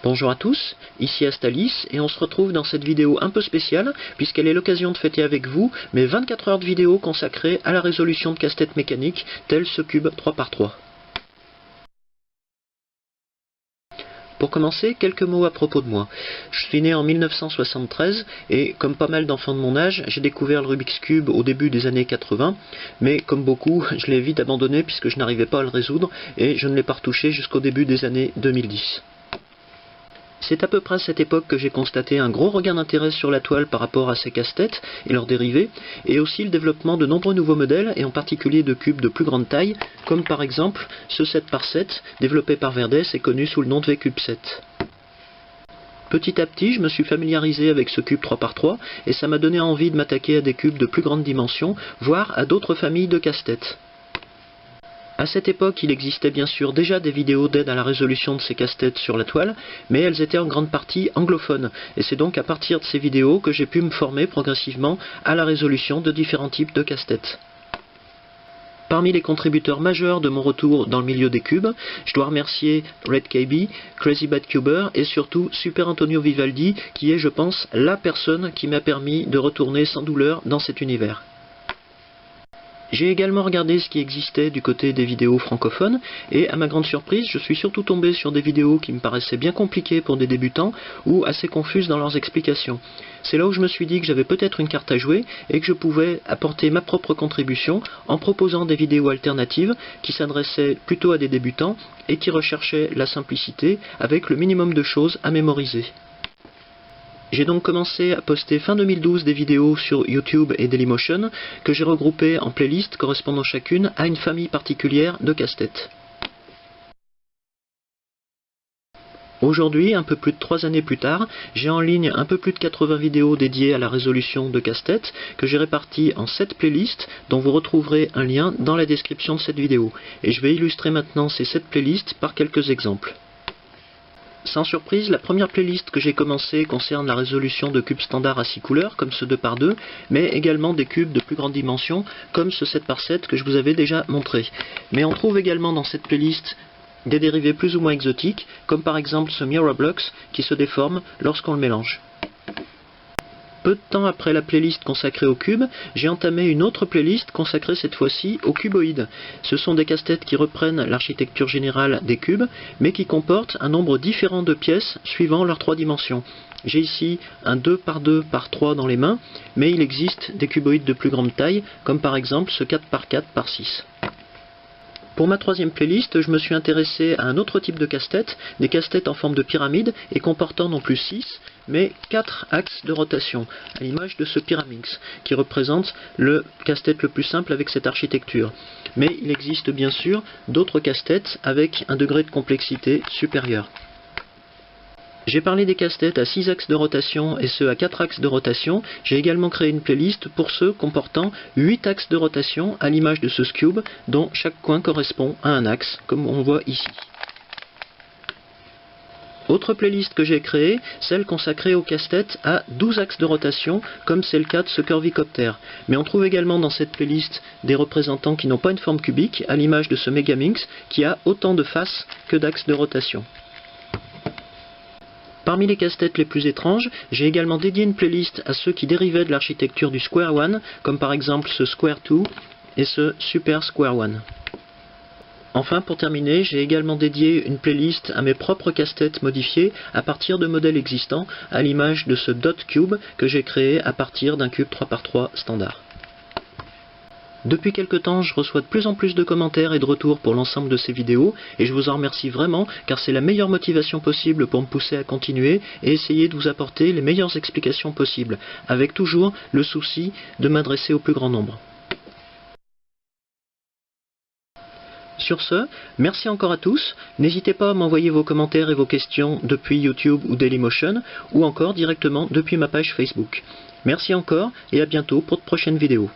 Bonjour à tous, ici Astalis et on se retrouve dans cette vidéo un peu spéciale puisqu'elle est l'occasion de fêter avec vous mes 24 heures de vidéo consacrées à la résolution de casse-tête mécaniques tel ce cube 3×3. Pour commencer, quelques mots à propos de moi. Je suis né en 1973 et comme pas mal d'enfants de mon âge, j'ai découvert le Rubik's Cube au début des années 80, mais comme beaucoup, je l'ai vite abandonné puisque je n'arrivais pas à le résoudre et je ne l'ai pas retouché jusqu'au début des années 2010. C'est à peu près à cette époque que j'ai constaté un gros regain d'intérêt sur la toile par rapport à ces casse-têtes et leurs dérivés, et aussi le développement de nombreux nouveaux modèles, et en particulier de cubes de plus grande taille, comme par exemple ce 7×7, développé par Verdès et connu sous le nom de V-Cube 7. Petit à petit, je me suis familiarisé avec ce cube 3×3, et ça m'a donné envie de m'attaquer à des cubes de plus grande dimension, voire à d'autres familles de casse-têtes. À cette époque, il existait bien sûr déjà des vidéos d'aide à la résolution de ces casse-têtes sur la toile, mais elles étaient en grande partie anglophones, et c'est donc à partir de ces vidéos que j'ai pu me former progressivement à la résolution de différents types de casse-têtes. Parmi les contributeurs majeurs de mon retour dans le milieu des cubes, je dois remercier RedKB, Crazy Bad Cuber et surtout Super Antonio Vivaldi, qui est, je pense, la personne qui m'a permis de retourner sans douleur dans cet univers. J'ai également regardé ce qui existait du côté des vidéos francophones, et à ma grande surprise, je suis surtout tombé sur des vidéos qui me paraissaient bien compliquées pour des débutants, ou assez confuses dans leurs explications. C'est là où je me suis dit que j'avais peut-être une carte à jouer, et que je pouvais apporter ma propre contribution en proposant des vidéos alternatives qui s'adressaient plutôt à des débutants, et qui recherchaient la simplicité avec le minimum de choses à mémoriser. J'ai donc commencé à poster fin 2012 des vidéos sur YouTube et Dailymotion que j'ai regroupées en playlists correspondant chacune à une famille particulière de casse-têtes. Aujourd'hui, un peu plus de 3 années plus tard, j'ai en ligne un peu plus de 80 vidéos dédiées à la résolution de casse-têtes que j'ai réparties en 7 playlists dont vous retrouverez un lien dans la description de cette vidéo. Et je vais illustrer maintenant ces 7 playlists par quelques exemples. Sans surprise, la première playlist que j'ai commencée concerne la résolution de cubes standards à 6 couleurs, comme ce 2×2, mais également des cubes de plus grande dimension, comme ce 7×7 que je vous avais déjà montré. Mais on trouve également dans cette playlist des dérivés plus ou moins exotiques, comme par exemple ce Mirrorblocks qui se déforme lorsqu'on le mélange. Peu de temps après la playlist consacrée aux cubes, j'ai entamé une autre playlist consacrée cette fois-ci aux cuboïdes. Ce sont des casse-têtes qui reprennent l'architecture générale des cubes, mais qui comportent un nombre différent de pièces suivant leurs 3 dimensions. J'ai ici un 2×2×3 dans les mains, mais il existe des cuboïdes de plus grande taille, comme par exemple ce 4×4×6. Pour ma troisième playlist, je me suis intéressé à un autre type de casse-tête, des casse-têtes en forme de pyramide et comportant non plus 6, mais 4 axes de rotation, à l'image de ce Pyraminx, qui représente le casse-tête le plus simple avec cette architecture. Mais il existe bien sûr d'autres casse-têtes avec un degré de complexité supérieur. J'ai parlé des casse-têtes à 6 axes de rotation et ceux à 4 axes de rotation. J'ai également créé une playlist pour ceux comportant 8 axes de rotation à l'image de ce cube dont chaque coin correspond à un axe, comme on voit ici. Autre playlist que j'ai créée, celle consacrée aux casse-têtes à 12 axes de rotation, comme c'est le cas de ce Curvicopter. Mais on trouve également dans cette playlist des représentants qui n'ont pas une forme cubique, à l'image de ce Megaminx, qui a autant de faces que d'axes de rotation. Parmi les casse-têtes les plus étranges, j'ai également dédié une playlist à ceux qui dérivaient de l'architecture du Square One, comme par exemple ce Square 2 et ce Super Square One. Enfin, pour terminer, j'ai également dédié une playlist à mes propres casse-têtes modifiées à partir de modèles existants, à l'image de ce Dot Cube que j'ai créé à partir d'un cube 3×3 standard. Depuis quelque temps, je reçois de plus en plus de commentaires et de retours pour l'ensemble de ces vidéos, et je vous en remercie vraiment, car c'est la meilleure motivation possible pour me pousser à continuer et essayer de vous apporter les meilleures explications possibles, avec toujours le souci de m'adresser au plus grand nombre. Sur ce, merci encore à tous, n'hésitez pas à m'envoyer vos commentaires et vos questions depuis YouTube ou Dailymotion, ou encore directement depuis ma page Facebook. Merci encore, et à bientôt pour de prochaines vidéos.